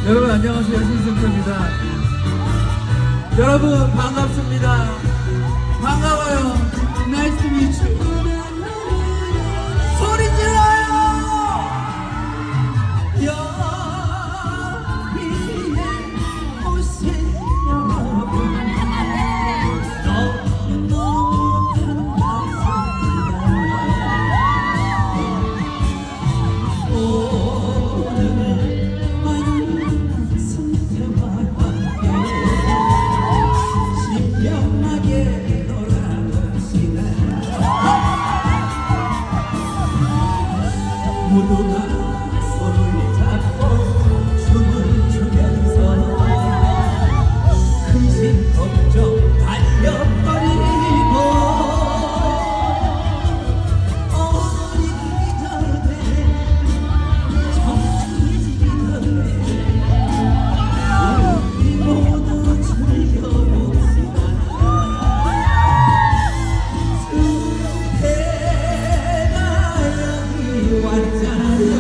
여러분 안녕하세요. 신승표입니다. 여러분 반갑습니다. 반가워요. Nice to meet you. 소리 질러요. 여기에 오신 여러분 너무너무 반갑습니다. 오늘은 승표와 함께 신명하게 놀아봅시다. 모두가 손을 잡고 춤을 추면서 근심 걱정 달려버리고 어리기 전에 청춘이기 전에 우리 모두 즐겨봅시다. 승패가 여기 왔잖아요.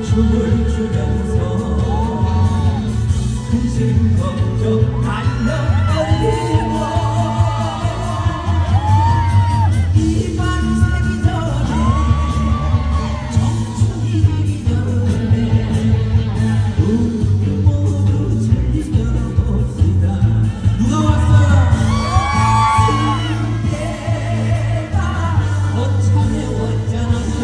춤을 추면서 근심 걱정 달려버리고 이만 새기 전에 청춘이기 전에 우리 모두 즐겨봅시다. 누가 왔어요? 승패가 거창해 왔잖아요.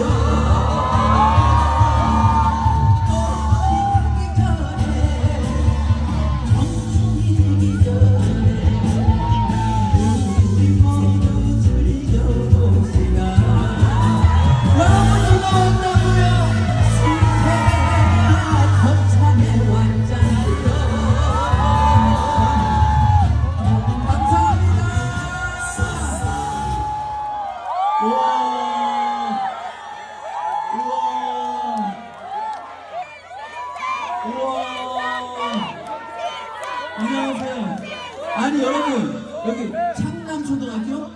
안녕하세요. 아니 여러분 여기 창남초등학교?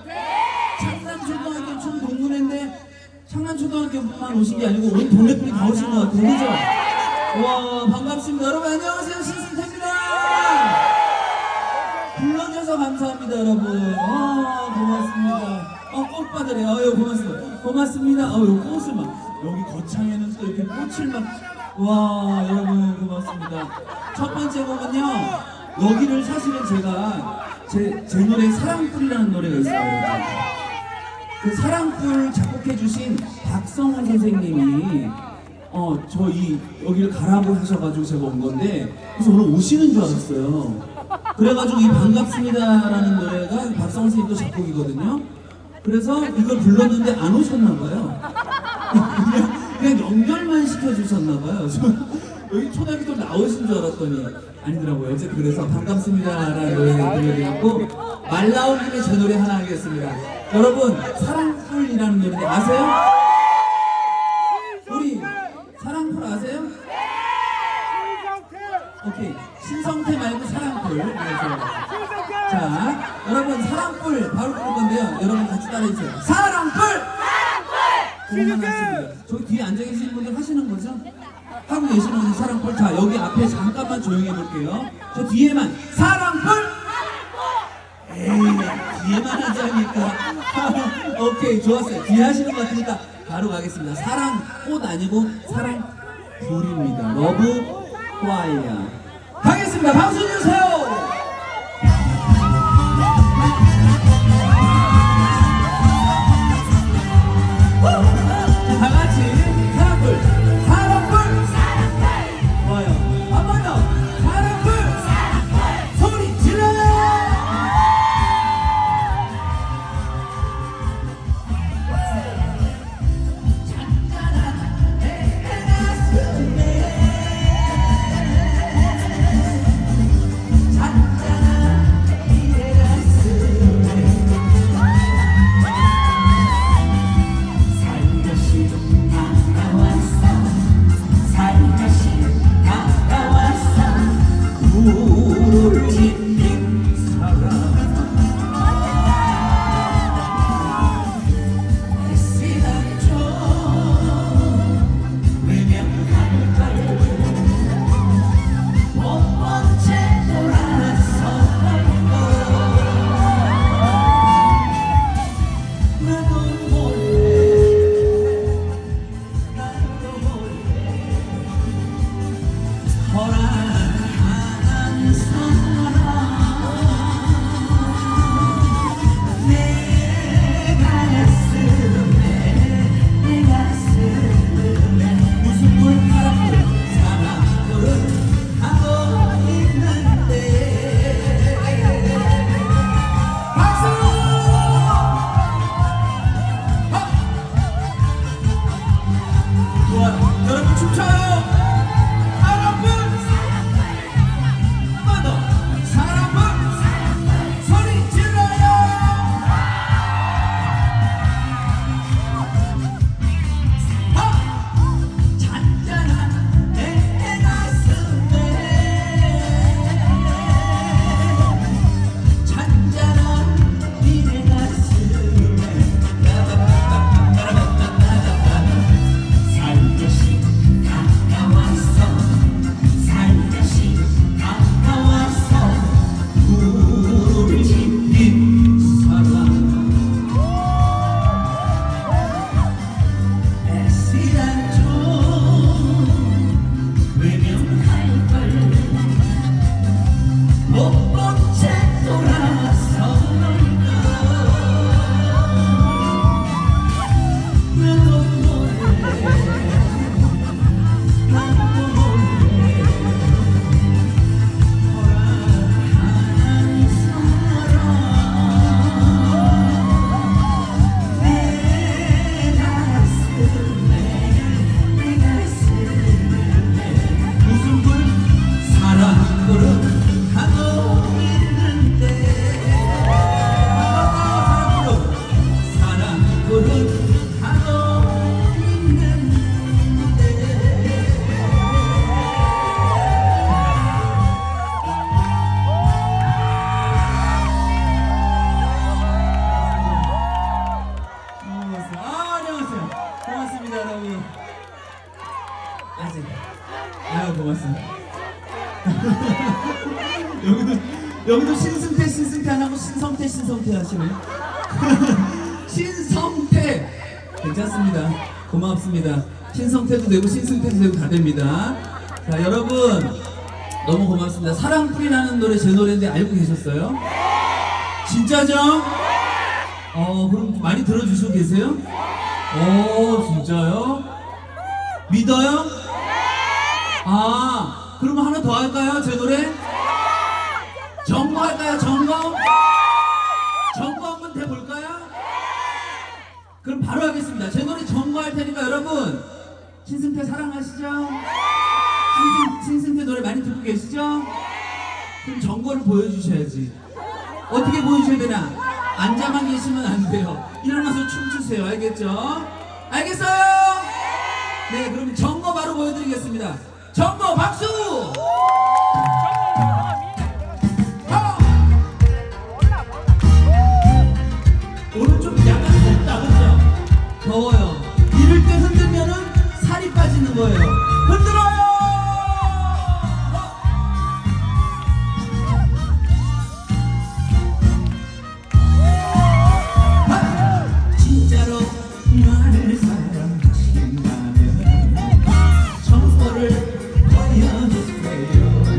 창남초등학교 총 동문회인데 창남초등학교만 오신 게 아니고 온 동네분이 다 오신 것 같아요. 그죠? 와 반갑습니다. 여러분 안녕하세요. 신승태입니다. 불러줘서 감사합니다 여러분. 고맙습니다. 꽃바들이에요. 아유 고맙습니다. 고맙습니다. 꽃을 막 여기 거창에는 또 이렇게 꽃을 막 와 여러분 고맙습니다. 첫 번째 곡은요 여기를 사실은 제가 제 노래 사랑풀이라는 노래가 있어요. 그 사랑풀 작곡해주신 박성훈 선생님이 저희 여기를 가라고 하셔가지고 제가 온 건데 그래서 오늘 오시는 줄 알았어요. 그래가지고 이 반갑습니다라는 노래가 박성훈 선생님도 작곡이거든요. 그래서 이걸 불렀는데 안 오셨나봐요. 그냥 연결만 시켜주셨나봐요. 여기 초등학교 나오신 줄 알았더니 아니더라고요. 어쨌든 그래서 반갑습니다라는 노래 들려드렸고 말 나온 김에 제 노래 하나 하겠습니다. 여러분 사랑풀이라는 노래 아세요? 우리 사랑풀 아세요? 오케이 신성태 말고 사랑풀. 자 여러분 사랑풀 바로 부를 건데요. 여러분 같이 따라해주세요. 사랑풀! 그만하십니다. 저기 뒤에 앉아 계시는 분들 하시는 거죠? 하고 계시는 분들 사랑풀. 자 여기 앞에 잠깐만 조용히 해볼게요. 저 뒤에만 사랑풀! 에이 뒤에만 하자니까. 오케이 좋았어요. 뒤에 하시는 것 같으니까 바로 가겠습니다. 사랑 꽃 아니고 사랑풀입니다. 러브 과이야. 가겠습니다. 박수 주세요. 못본채 돌아서는가 나도 몰래 허락한 사랑 내 가슴에 무슨 불 사랑으로 가고 있는데 사랑으로 가고 있는데 안녕하세요. 고맙습니다, 여러분. 아직. 고맙습니다. 여기도 신승태 안 하고 신성태 하시네. 신성태 괜찮습니다. 고맙습니다. 신성태도 되고 신승태도 되고 다 됩니다. 자, 여러분 너무 고맙습니다. 사랑풀이라는 노래 제 노래인데 알고 계셨어요? 진짜죠? 그럼 많이 들어주시고 계세요? 진짜요? 믿어요? 그러면 하나 더 할까요? 제 노래? 정거 할까요? 정거? 정거 한번 해볼까요? 그럼 바로 하겠습니다. 제 노래 정거 할 테니까 여러분 신승태 사랑하시죠? 신승태 노래 많이 듣고 계시죠? 그럼 정거를 보여주셔야지. 어떻게 보여주셔야 되나? 앉아만 계시면 안 돼요. 일어나서 춤추세요. 알겠죠? 알겠어요? 네, 그럼 정거 바로 보여드리겠습니다. 정거 박수! 오늘 좀 약간 덥다, 그죠? 더워요. 이럴 때 흔들면은 살이 빠지는 거예요. 흔들어요! 진짜로 나를 사랑하신다면 정보를 보여주세요.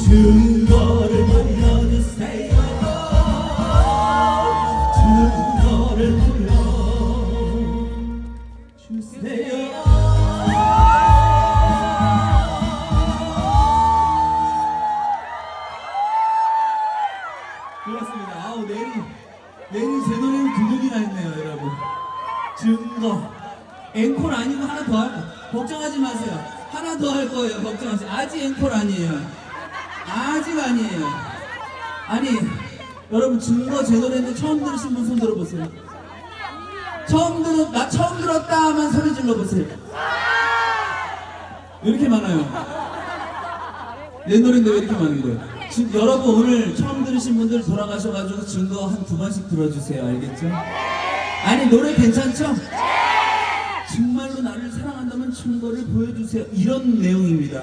증거를 보여주세요. 증거를 보여주세요. 고맙습니다. 아우, 내일이 제 노래를 두 곡이나 했네요, 여러분. 증거. 앵콜 아니고 하나 더 할, 걱정하지 마세요. 하나 더 할 거예요. 걱정하세요. 아직 앵콜 아니에요. 아직 아니에요. 아니, 여러분, 증거 제 노래인데 처음 들으신 분 손 들어보세요. 나 처음 들었다 하면 소리 질러보세요. 왜 이렇게 많아요? 내 노래인데 왜 이렇게 많은 거예요? 여러분, 오늘 처음 들으신 분들 돌아가셔가지고 증거 한 두 번씩 들어주세요. 알겠죠? 아니, 노래 괜찮죠? 정말로 나를 사랑한다면 증거를 보여주세요. 이런 내용입니다.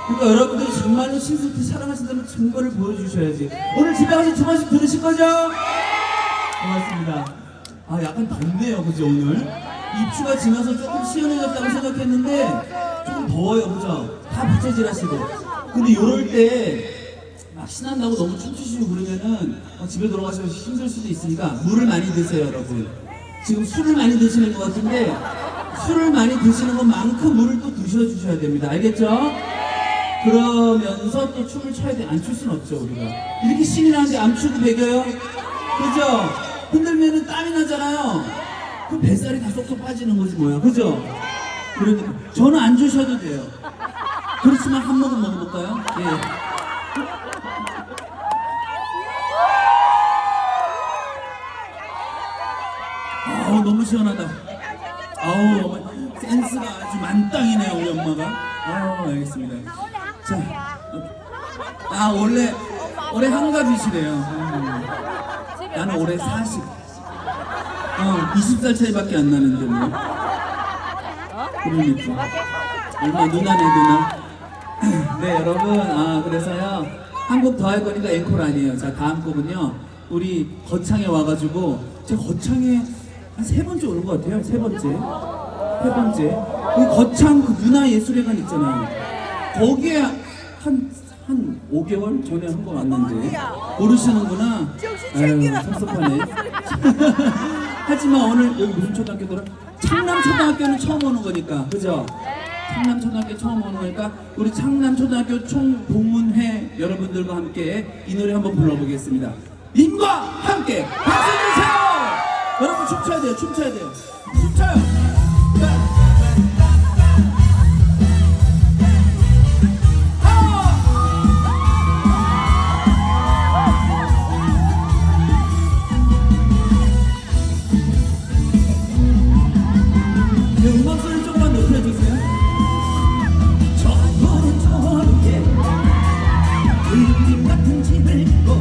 그러니까 여러분들이 정말로 신승태 사랑하신다면 증거를 보여주셔야지. 오늘 집에 가서 두 번씩 들으실 거죠? 고맙습니다. 아, 약간 덥네요, 그죠, 오늘? 입추가 지나서 조금 시원해졌다고 생각했는데 조금 더워요, 그죠? 다 부채질하시고. 근데 요럴 때 막 신난다고 너무 춤추시고 그러면은 집에 돌아가시면 힘들 수도 있으니까 물을 많이 드세요, 여러분. 지금 술을 많이 드시는 것 같은데 술을 많이 드시는 것만큼 물을 또 드셔주셔야 됩니다. 알겠죠? 그러면서 또 춤을 춰야 돼. 안 출 수는 없죠, 우리가. 이렇게 신이 나는데 안 추고 배겨요? 그죠? 흔들면은 땀이 나잖아요. 그 뱃살이 다 쏙쏙 빠지는 거지 뭐야, 그죠? 그러니까 저는 안 주셔도 돼요. 그렇지만 한 모금 먹어볼까요? 예. 아우, 너무 시원하다. 아우, 어머니, 센스가 아주 만땅이네요, 우리 엄마가. 아우, 알겠습니다. 자, 원래 한갑이시래요. 나는 올해 40. 20살 차이밖에 안 나는데 뭐. 그러니까 얼마 누나네, 누나. 네, 여러분, 그래서요 한 곡 더 할 거니까 앵콜 아니에요. 자, 다음 곡은요 우리 거창에 와가지고 제가 거창에 한 세 번째 오는 것 같아요. 세 번째. 그 거창 그 문화예술회관 있잖아요. 거기에 한 5개월 전에 한 번 왔는데 모르시는구나. 아유, 섭섭하네. 하지만 오늘 여기 무슨 초등학교더라? 창남초등학교는 처음 오는 거니까, 그죠? 창남초등학교 처음 오는 거니까 우리 창남초등학교 총동문회 여러분들과 함께 이 노래 한번 불러보겠습니다. 님과 함께 박수 주세요. 여러분 춤춰야 돼요. 춤춰요. 음악 소리 조금만 높여주세요. 저 푸른 초리에 그림 같은 집을 짓고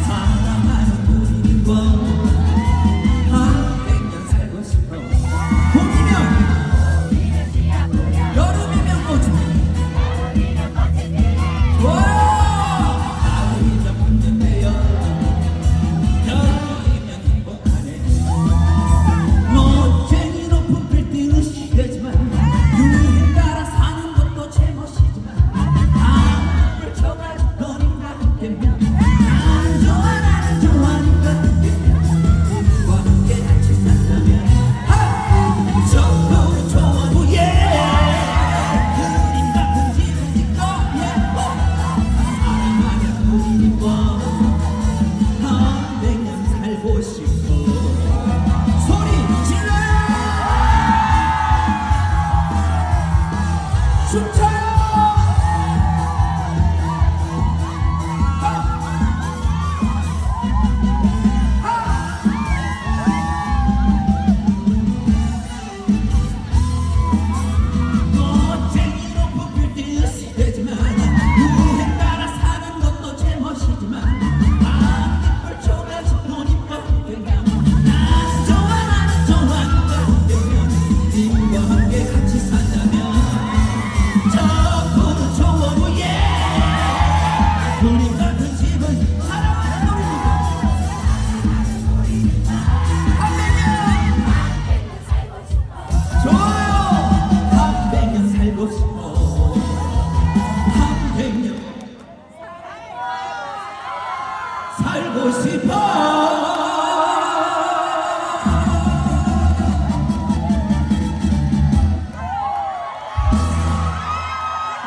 사랑하는 우리님과 한 100년 살고 싶어.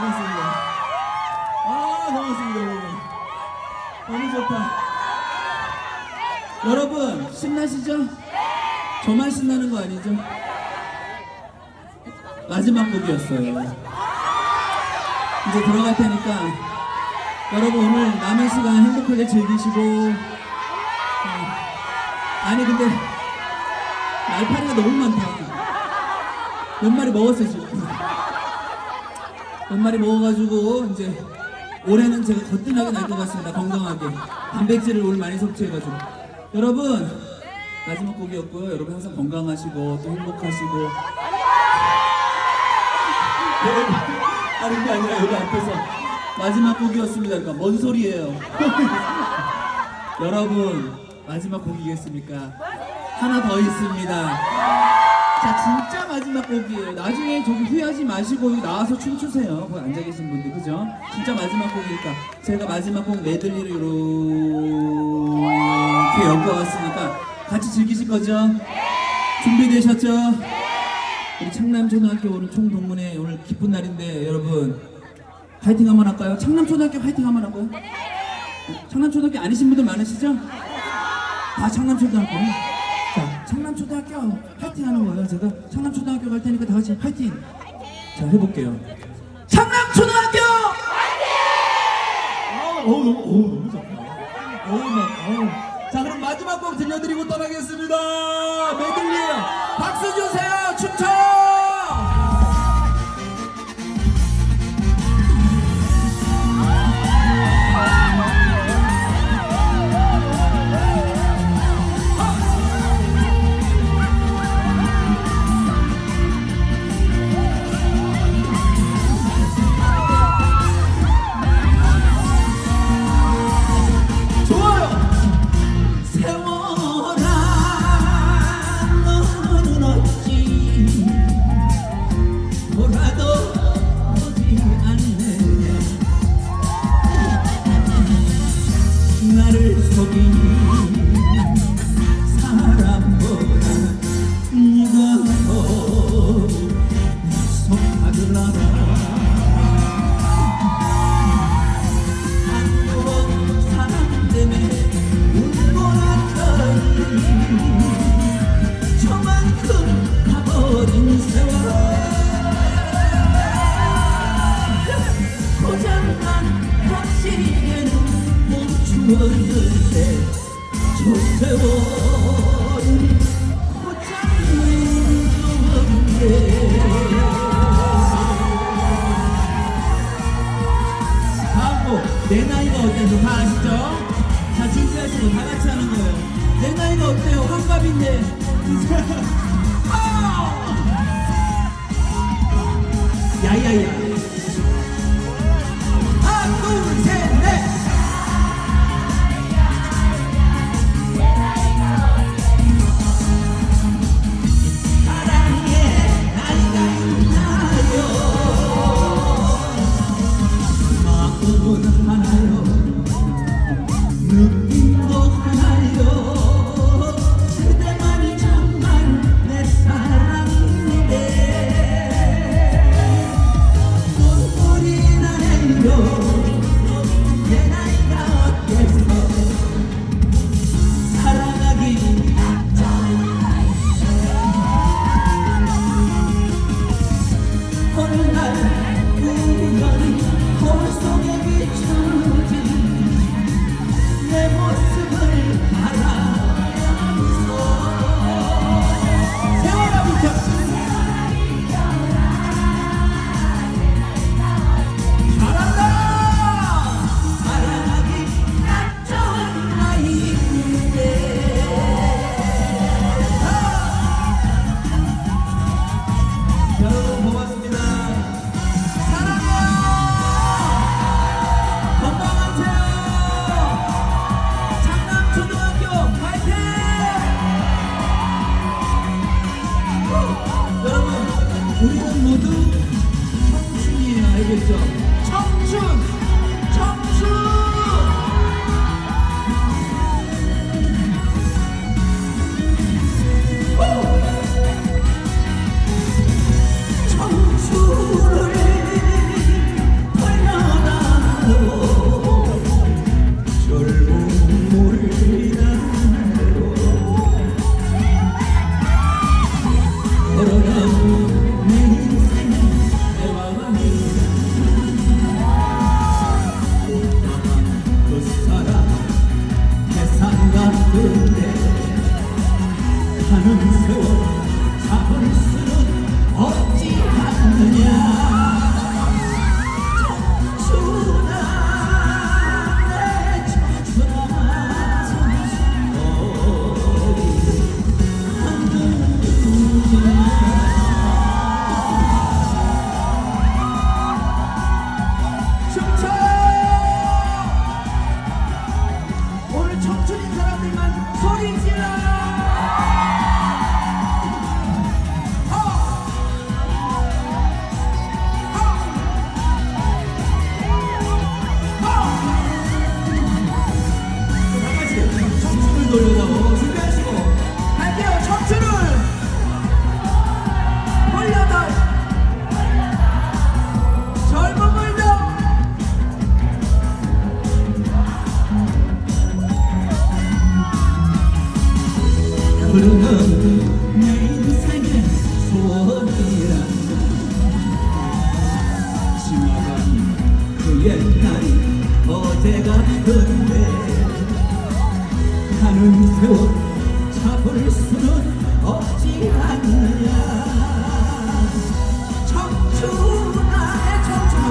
고맙습니다. 고맙습니다, 여러분. 너무 좋다. 여러분, 신나시죠? 저만 신나는 거 아니죠? 마지막 곡이었어요. 이제 들어갈 테니까 여러분 오늘 남은 시간 행복하게 즐기시고 아니 근데 날파리가 너무 많다. 몇 마리 먹었어요 지금. 몇 마리 먹어가지고 이제 올해는 제가 거뜬하게 날 것 같습니다. 건강하게 단백질을 오늘 많이 섭취해가지고 여러분 마지막 곡이었고요. 여러분 항상 건강하시고 또 행복하시고 다른 게 아니라 여기 앞에서 마지막 곡이었습니다. 그러니까 뭔 소리예요? 여러분 마지막 곡이겠습니까? 하나 더 있습니다. 자 진짜 마지막 곡이에요. 나중에 저기 후회하지 마시고 여기 나와서 춤추세요. 거기 앉아 계신 분들 그죠? 진짜 마지막 곡이니까 제가 마지막 곡 메들리로 이렇게 엮어왔으니까 같이 즐기실 거죠? 준비되셨죠? 우리 창남초등학교 오늘 총동문회 오늘 기쁜 날인데 여러분 파이팅 한번 할까요? 창남초등학교 파이팅 한번 할까요? 창남초등학교 아니신 분들 많으시죠? 다 창남초등학교. 자, 창남초등학교 파이팅 하는 거예요. 제가 창남초등학교 갈 테니까 다 같이 파이팅. 자, 해볼게요. 창남초등학교 파이팅! 너무 좋다. 자, 그럼 마지막 곡 들려드리고 떠나겠습니다. 메들리예요. 박수 주세요. 춤춰! 나를 속인 사람보다 네가 더 속하더라. 한번 사랑 때문에 울고 났더니 저만큼 가버린 세월 고장난 당신에는 멈추었는데 저 세월은 고장난 좋은데. 다음 곡 내 나이가 어때서 다 아시죠? 자 준비하시고 다 같이 하는 거예요. 내 나이가 어때요? 환갑인데 야야야 하나 둘 셋 넷. 느낌도 하나요. 그대만이 정말 내 사랑인데 눈물이 나네요. 내 나이가 어때서 사랑하기 어느 날 우연히 거울 속에 비춰진 내 모습을 바라면서 세월아 비켜 잘한다. 사랑하기 딱 좋은 나이인데 여러분 고맙습니다. 사랑해요. 건강하세요. 초등학교 파이팅! 여러분 우리는 모두 청춘이에요. 알겠죠? 청춘! 청춘! 청춘을 옛날이 어제 같은데 가는 세월 잡을 수는 없지 않느냐 청춘아 내 청춘아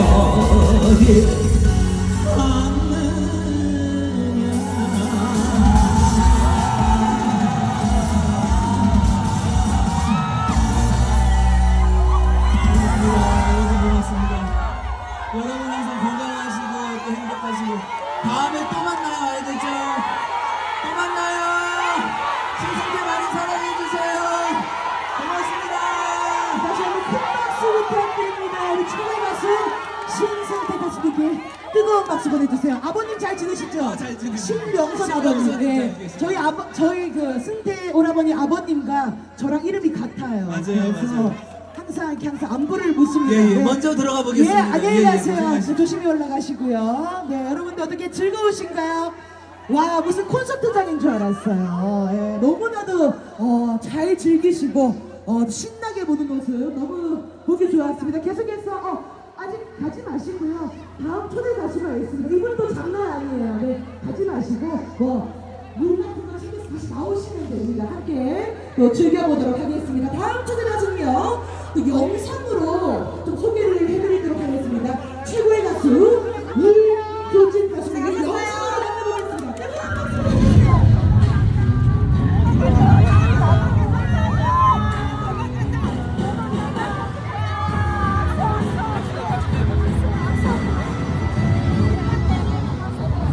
어디 갔느냐 여러분 항상 건강하시고 또 행복하시고 다음에 또 만나요 알겠죠? 또 만나요 신승태 많이 사랑해주세요 고맙습니다 다시 한번 큰 박수 부탁드립니다. 우리 최고의 가수 신승태 가수님께 뜨거운 박수 보내주세요. 아버님 잘 지내시죠? 잘 지내고 신명선 신명선 아버님. 잘 네. 지내겠습니다. 저희 그 승태 오라버니 아버님과 저랑 이름이 같아요. 맞아요, 그래서 맞아요. 항상 이렇게 항상 안부를 묻습니다. 예, 예. 네. 먼저 들어가 예, 보겠습니다. 안녕히 예, 예, 가세요. 고생하십시오. 조심히 올라가시고요. 네, 여러분들 어떻게 즐거우신가요? 와, 무슨 콘서트장인 줄 알았어요. 예, 너무나도 잘 즐기시고 신나게 보는 모습 너무 보기 좋았습니다. 계속해서 아직 가지 마시고요. 다음 초대 가수가 있습니다. 이분도 장난 아니에요. 네, 가지 마시고 물 같은 거 챙겨서 다시 나오시면 됩니다. 함께 또 즐겨보도록 하겠습니다. 다음 초대 가수는요. 또 영상으로 좀 소개를 해드리도록 하겠습니다. 최고의 가수